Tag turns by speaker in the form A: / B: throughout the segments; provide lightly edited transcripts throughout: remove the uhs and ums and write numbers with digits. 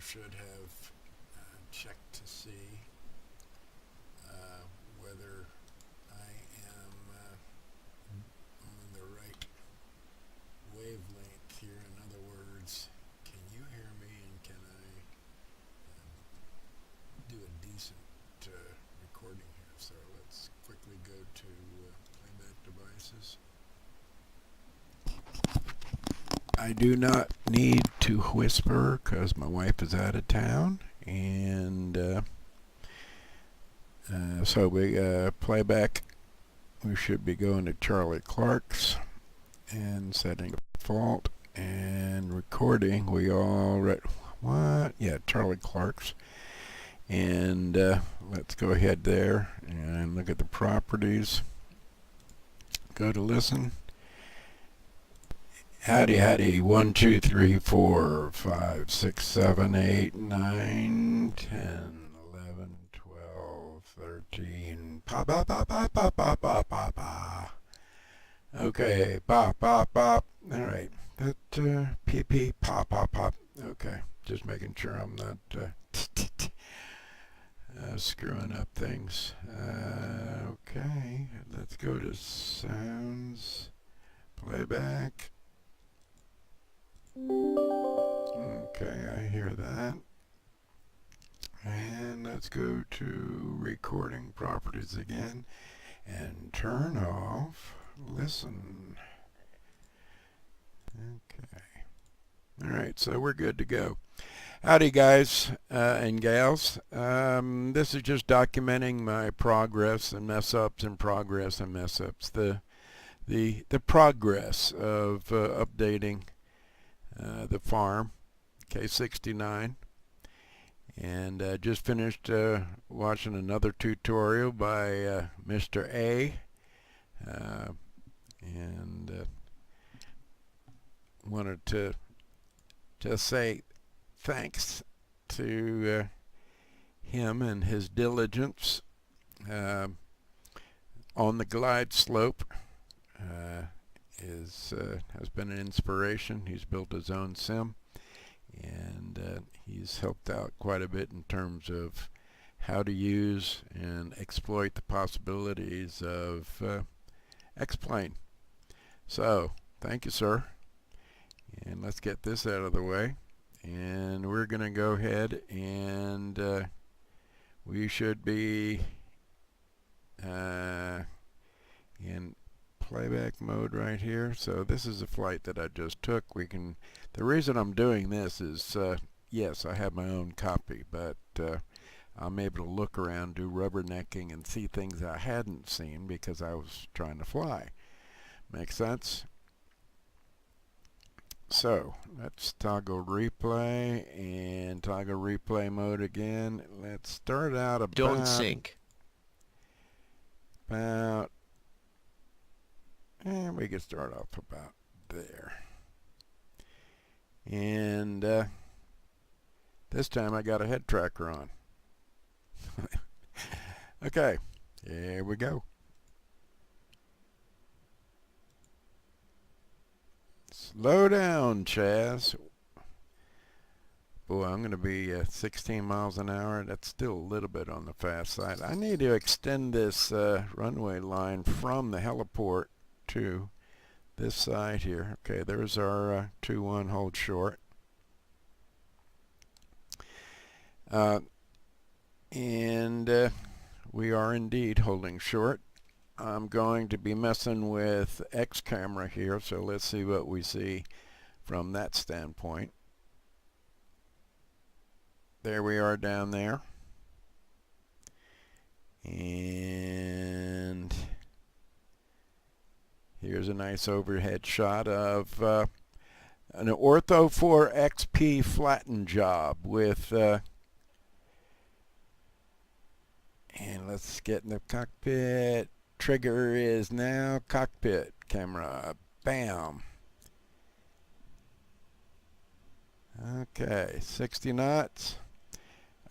A: should have checked to see whether I am on the right wavelength here. In other words, can you hear me, and can I do a decent recording here? So let's quickly go to playback devices. I do not need to whisper because my wife is out of town, and so we playback. We should be going to Charlie Clark's and setting default, and recording. We all what? Yeah, Charlie Clark's, and let's go ahead there and look at the properties. Go to listen. Howdy, 1, 2, 3, 4, 5, 6, 7, 8, 9, 10, 11, 12, 13. Pop, pop, pop, pop, pop, pop, pop, pop, pop. Okay, pop, pop, pop. All right, that PP, pop, pop, pop. Okay, just making sure I'm not screwing up things. Okay, let's go to sounds, playback. Okay, I hear that. And let's go to recording properties again and turn off listen. Okay. Alright, so we're good to go. Howdy guys and gals. This is just documenting my progress and mess ups and progress and mess ups. The progress of updating the farm, K69, and just finished watching another tutorial by Mr. A, and wanted to just say thanks to him and his diligence on the glide slope. Has been an inspiration. He's built his own sim, and he's helped out quite a bit in terms of how to use and exploit the possibilities of X-Plane. So thank you, sir, and let's get this out of the way, and we're gonna go ahead and we should be in playback mode right here. So this is a flight that I just took. The reason I'm doing this is yes, I have my own copy, but I'm able to look around, do rubbernecking, and see things I hadn't seen because I was trying to fly. Make sense? So let's toggle replay and toggle replay mode again. Let's start out about
B: don't sync.
A: And we can start off about there. And this time I got a head tracker on. Okay, here we go. Slow down, Chaz. Boy, I'm going to be 16 miles an hour. That's still a little bit on the fast side. I need to extend this runway line from the heliport to this side here. Okay, there's our 2-1 hold short. And we are indeed holding short. I'm going to be messing with X camera here, so let's see what we see from that standpoint. There we are down there. And here's a nice overhead shot of an Ortho 4 XP flatten job with and let's get in the cockpit. Trigger is now cockpit camera. Bam. Okay, 60 knots.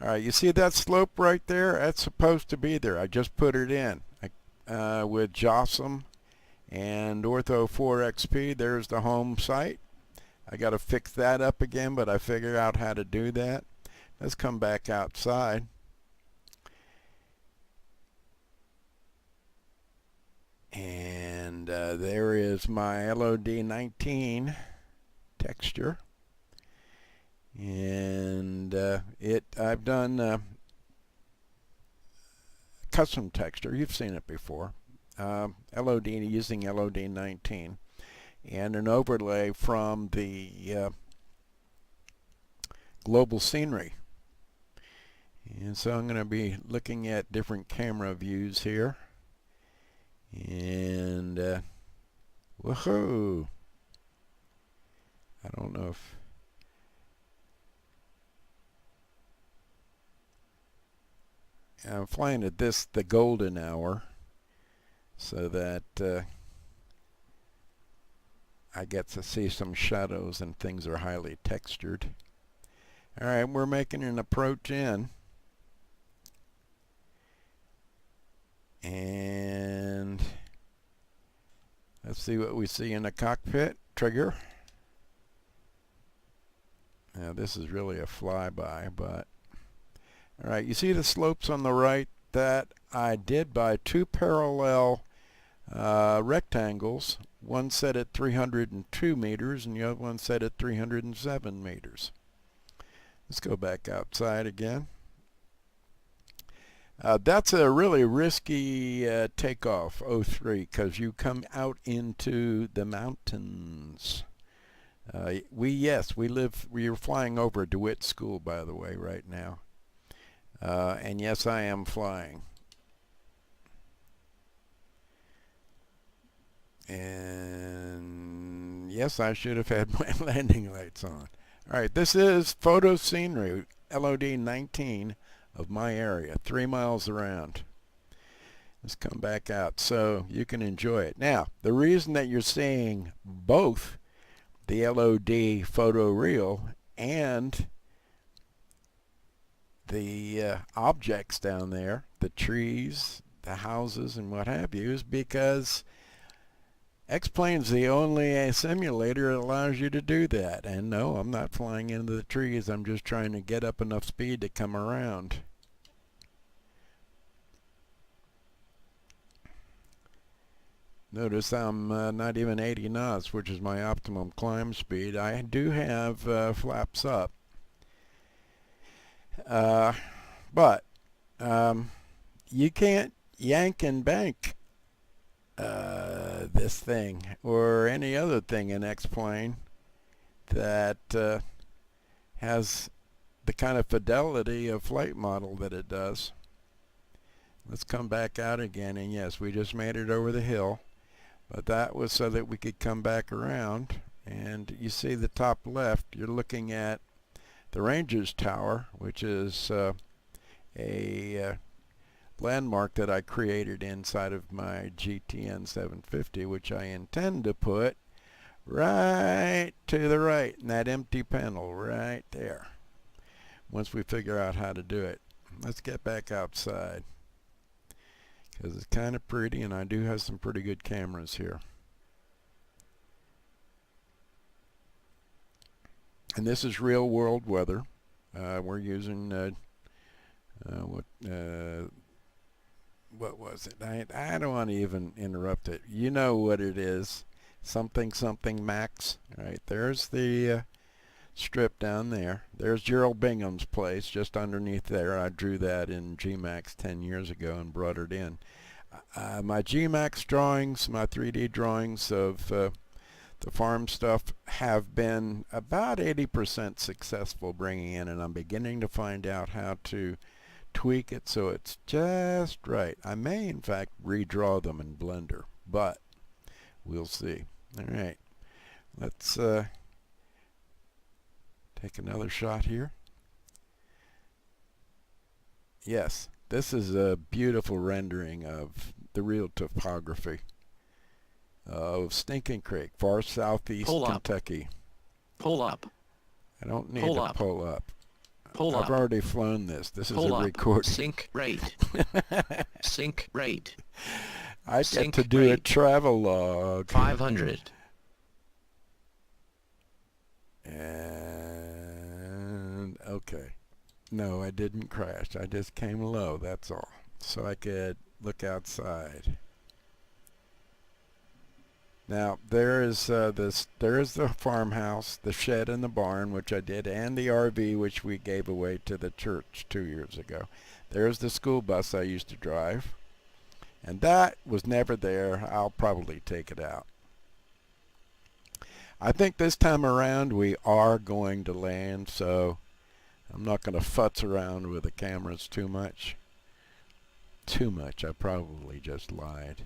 A: Alright, you see that slope right there? That's supposed to be there. I just put it in with JOSM and Ortho 4 XP. There's the home site. I got to fix that up again, but I figured out how to do that. Let's come back outside. And there is my LOD19 texture. And I've done custom texture. You've seen it before. LOD, using LOD19, and an overlay from the global scenery. And so I'm going to be looking at different camera views here. And woohoo! I don't know if I'm flying at the golden hour, so that I get to see some shadows and things are highly textured. Alright, we're making an approach in. And let's see what we see in the cockpit. Trigger. Now this is really a flyby, but alright, you see the slopes on the right? That I did by two parallel rectangles. One set at 302 meters and the other one set at 307 meters. Let's go back outside again. That's a really risky takeoff, 03, because you come out into the mountains. We're flying over DeWitt School, by the way, right now. And yes, I am flying. And yes, I should have had my landing lights on. All right, this is photo scenery, LOD19 of my area, 3 miles around. Let's come back out so you can enjoy it. Now, the reason that you're seeing both the LOD photo reel and the objects down there, the trees, the houses, and what have you, is because X-Plane's the only simulator that allows you to do that. And no, I'm not flying into the trees. I'm just trying to get up enough speed to come around. Notice I'm not even 80 knots, which is my optimum climb speed. I do have flaps up. But you can't yank and bank this thing or any other thing in X-Plane that has the kind of fidelity of flight model that it does. Let's come back out again, and yes, we just made it over the hill, but that was so that we could come back around. And you see the top left, you're looking at the Ranger's Tower, which is a landmark that I created inside of my GTN 750, which I intend to put right to the right in that empty panel right there once we figure out how to do it. Let's get back outside because it's kind of pretty, and I do have some pretty good cameras here. And this is real world weather. We're using what was it? I don't want to even interrupt it. You know what it is. Something max. All right, there's the strip down there. There's Gerald Bingham's place just underneath there. I drew that in Gmax 10 years ago and brought it in. My Gmax drawings, my 3D drawings of the farm stuff have been about 80% successful bringing in, and I'm beginning to find out how to tweak it so it's just right. I may in fact redraw them in Blender, but we'll see. All right, let's take another shot here. Yes, this is a beautiful rendering of the real topography of Stinking Creek, far southeast Kentucky.
B: Pull up.
A: I don't need to pull up.
B: Pull
A: I've
B: up.
A: already flown this. This is
B: Pull
A: a
B: up.
A: recording.
B: Sync rate. Sync rate.
A: I get
B: Sync
A: to do a
B: rate.
A: travel log.
B: 500.
A: And okay. No, I didn't crash. I just came low, that's all. So I could look outside. Now there is the farmhouse, the shed and the barn, which I did, and the RV, which we gave away to the church 2 years ago. There's the school bus I used to drive, and that was never there. I'll probably take it out. I think this time around we are going to land, so I'm not going to futz around with the cameras too much. I probably just lied.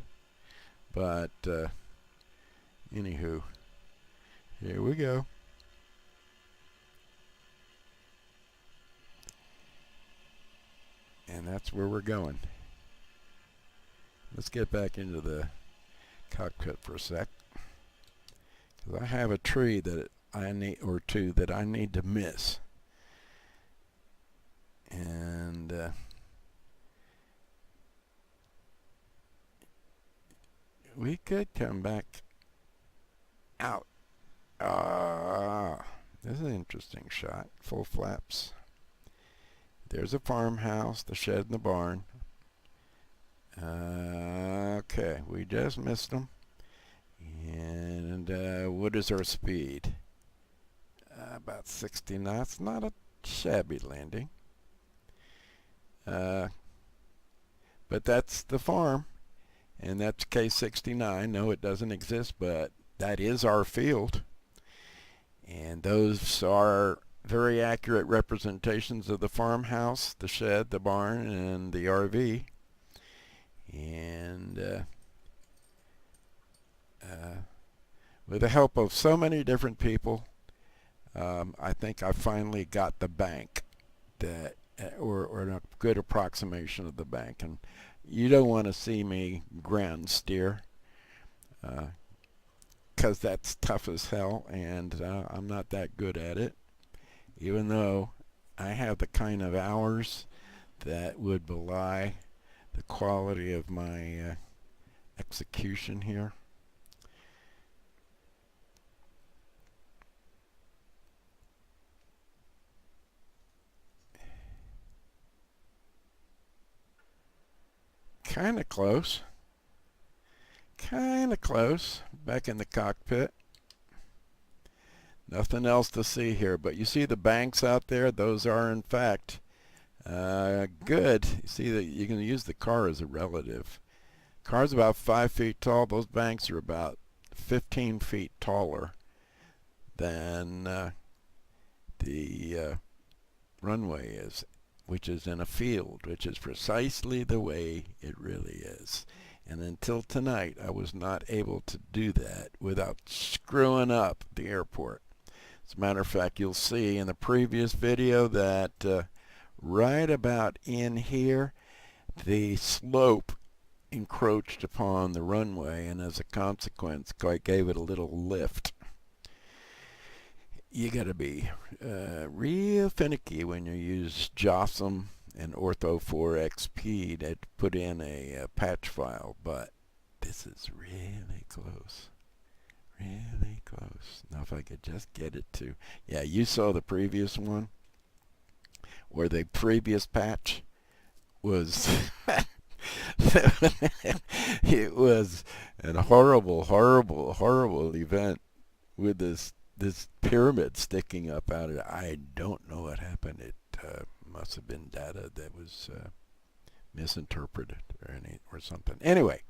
A: But anywho, here we go. And that's where we're going. Let's get back into the cockpit for a sec. Because I have a tree that I need, or two, that I need to miss. And we could come back out. This is an interesting shot. Full flaps. There's a farmhouse, the shed and the barn. Okay, we just missed them. And what is our speed? About 60 knots. Not a shabby landing. But that's the farm. And that's K69. No, it doesn't exist, but that is our field. And those are very accurate representations of the farmhouse, the shed, the barn, and the RV. And with the help of so many different people, I think I finally got the bank that, or a good approximation of the bank. And you don't want to see me ground steer, because that's tough as hell, and I'm not that good at it, even though I have the kind of hours that would belie the quality of my execution here. Kind of close. Kind of close. Back in the cockpit. Nothing else to see here, but you see the banks out there? Those are in fact good. You see that you can use the car as a relative. Car's about 5 feet tall. Those banks are about 15 feet taller than the runway is, which is in a field, which is precisely the way it really is. And until tonight, I was not able to do that without screwing up the airport. As a matter of fact, you'll see in the previous video that right about in here, the slope encroached upon the runway, and as a consequence, I gave it a little lift. You got to be real finicky when you use JOSM and Ortho4XP to put in a patch file, but this is really close. Really close. Now if I could just get it to, yeah, you saw the previous one where the previous patch was it was a horrible event with this pyramid sticking up out of it. I don't know what happened. It must have been data that was misinterpreted or something. Anyway,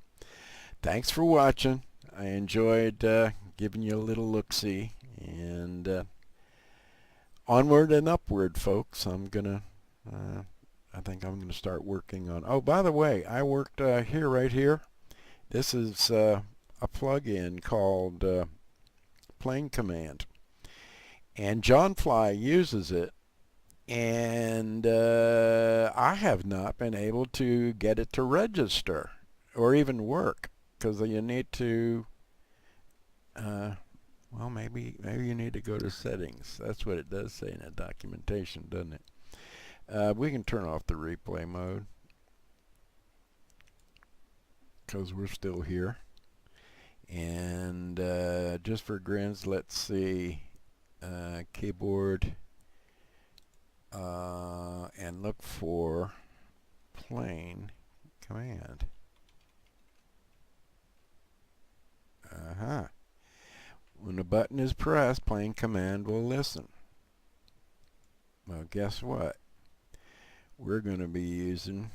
A: thanks for watching. I enjoyed giving you a little look-see, and onward and upward, folks. I think I'm gonna start working on. Oh, by the way, I worked right here. This is a plug-in called Plane Command, and John Fly uses it, and I have not been able to get it to register or even work, because you need to well, maybe you need to go to settings. That's what it does say in the documentation, doesn't it? We can turn off the replay mode because we're still here. And just for grins, let's see. Keyboard and look for plain command. When the button is pressed, plain command will listen. Well, guess what? We're going to be using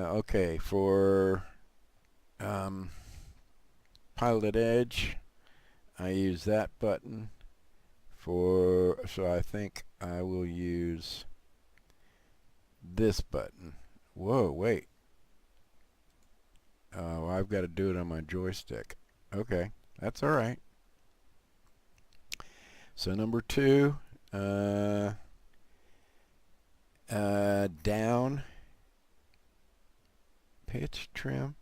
A: okay, for Pilot Edge, I use that button. So I think I will use this button. Whoa, wait. Oh, I've got to do it on my joystick. Okay, that's all right. So number 2, down, pitch trim.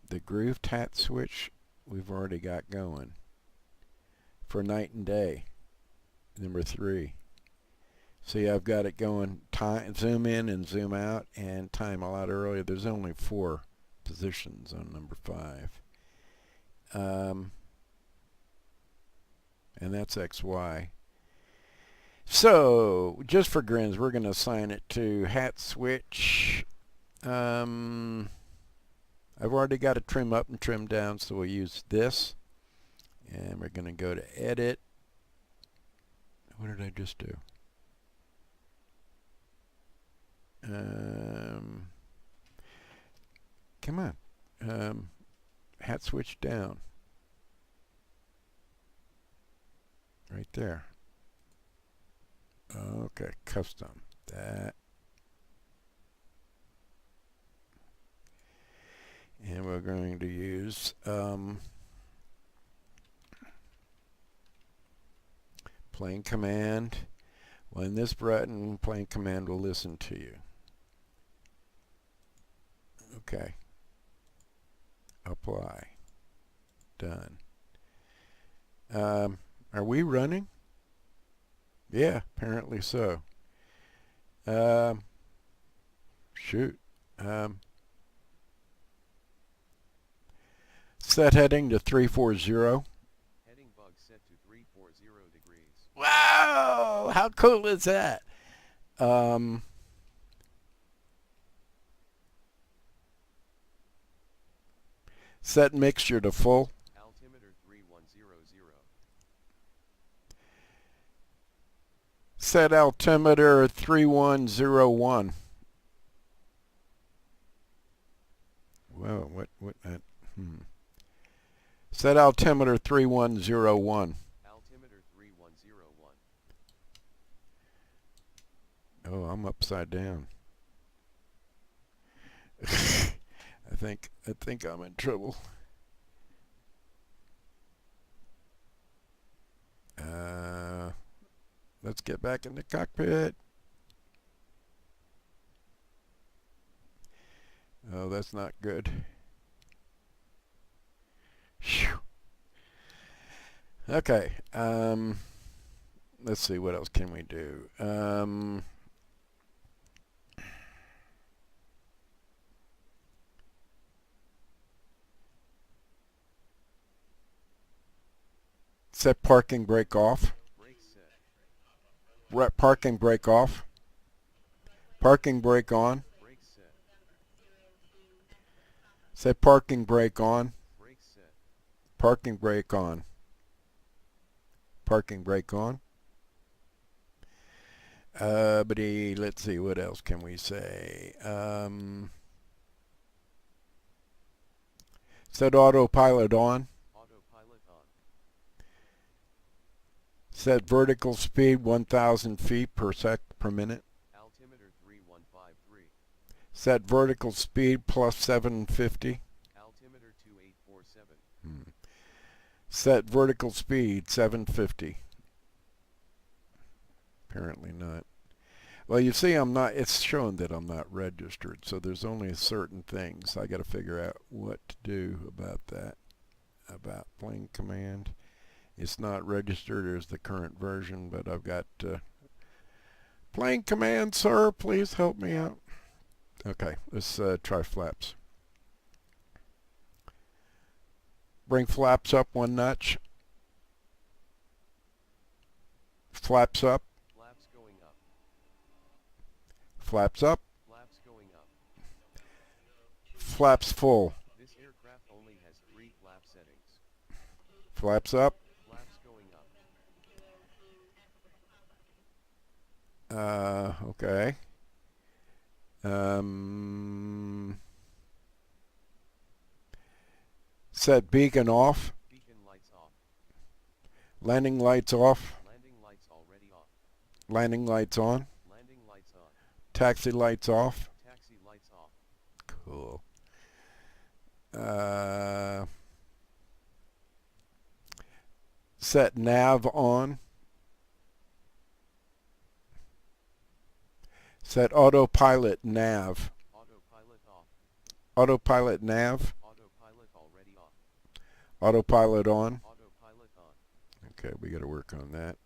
A: The groove tat switch we've already got going. For night and day, number 3. See, I've got it going zoom in and zoom out and time a lot earlier. There's only 4 positions on number 5. And that's XY. So, just for grins, we're going to assign it to hat switch. I've already got it trim up and trim down, so we'll use this. And we're going to go to edit. What did I just do? Come on. Hat switch down. Right there. Okay, custom. That. And we're going to use plain command. When this button, plain command will listen to you. Okay. Apply. Done. Are we running? Yeah, apparently so. Shoot. Set heading to 340.
C: Heading bug set to 340 degrees.
A: Wow! How cool is that? Set mixture to full.
C: Altimeter 3100.
A: Set altimeter 3101. Whoa, what, Set altimeter 3101.
C: Altimeter 3101.
A: Oh, I'm upside down. I think I'm in trouble. Let's get back in the cockpit. Oh, that's not good. Whew. Okay. Let's see, what else can we do? Set parking brake off.
C: Brake set.
A: Parking brake off. Parking brake on.
C: Brake set.
A: Set parking brake on.
C: Brake set.
A: Parking brake on. Parking brake on. Let's see, what else can we say? Set autopilot on.
C: Autopilot on.
A: Set vertical speed 1,000 feet per minute.
C: Altimeter 3153.
A: Set vertical speed plus 750.
C: Altimeter 2847.
A: Set vertical speed 750. Apparently not. Well, you see, it's showing that I'm not registered, so there's only certain things I got to figure out what to do about that. About plain command. It's not registered as the current version, but I've got plain command, sir. Please help me out. Okay, let's try flaps. Bring flaps up one notch. Flaps up.
C: Flaps going up.
A: Flaps up.
C: Flaps going up.
A: Flaps full.
C: This aircraft only has 3 flap settings.
A: Flaps up.
C: Flaps going up.
A: Okay. Set beacon off.
C: Beacon lights off.
A: Landing lights off.
C: Landing lights already off.
A: Landing lights on.
C: Landing lights on.
A: Taxi lights off.
C: Taxi lights off.
A: Cool. Set nav on. Set autopilot nav.
C: Autopilot off.
A: Autopilot nav.
C: Autopilot already off.
A: Autopilot on.
C: Autopilot on.
A: Okay, we got to work on that.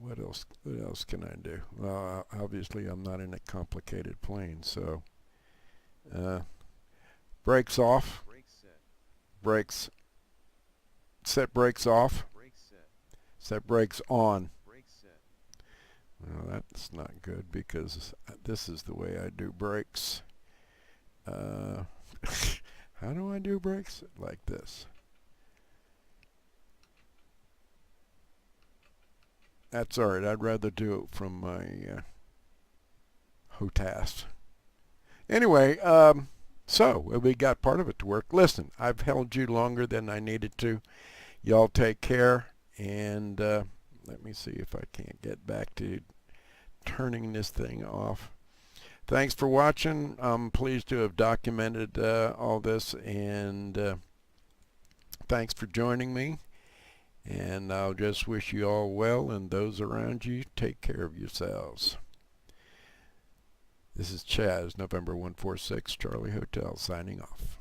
A: What else? What else can I do? Well, obviously I'm not in a complicated plane, so brakes off.
C: Brakes set.
A: Brakes. Set brakes off.
C: Brakes set.
A: Set brakes on.
C: Brakes set.
A: Well, that's not good because this is the way I do brakes. How do I do brakes? Like this. That's alright. I'd rather do it from my HOTAS. Anyway, so we got part of it to work. Listen, I've held you longer than I needed to. Y'all take care, and let me see if I can't get back to turning this thing off. Thanks for watching. I'm pleased to have documented all this, and thanks for joining me. And I'll just wish you all well, and those around you, take care of yourselves. This is Chaz, November 146, Charlie Hotel, signing off.